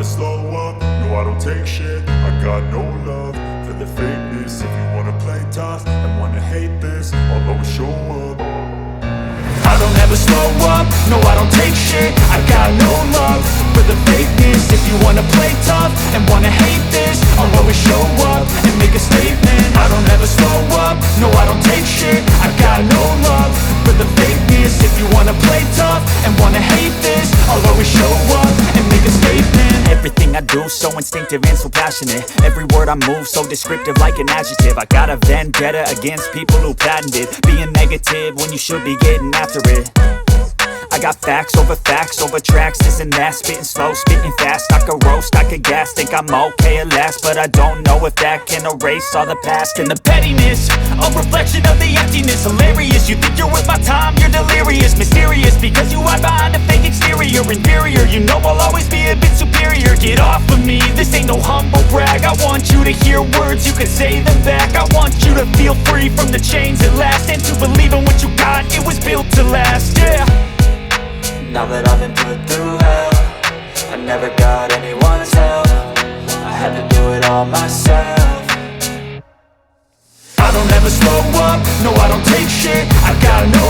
slow up, no I don't take shit. I got no love for the fakeness. If you wanna play tough and wanna hate this, I'll always show up. I don't ever slow up, no I don't take shit. I got no love for the fakeness. If you wanna play tough and wanna hate this, I'll always show up and make a statement. I don't ever slow up, no I don't take shit. I got no love for the fakeness. If you wanna play tough and wanna hate this, I'll always show up and make a statement. Everything I do so instinctive and so passionate. Every word I move so descriptive like an adjective. I got a vendetta against people who patented being negative when you should be getting after it. I got facts over tracks, this and that. Spitting slow, spitting fast, I could roast, I could gas. Think I'm okay at last, but I don't know if that can erase all the past. And the pettiness, a reflection of the emptiness. Hilarious, you think you're worth my time, you're delirious. Mysterious, because you hide behind a fake exterior. Inferior, you know I'll always be a bit superior. Get off of me, this ain't no humble brag. I want you to hear words, you can say them back. I want you to feel free from the chains at last, and to believe in what you got, it was built to last, yeah. Now that I've been put through hell, I never got anyone's help. I had to do it all myself. I don't ever slow up, no I don't take shit. I got no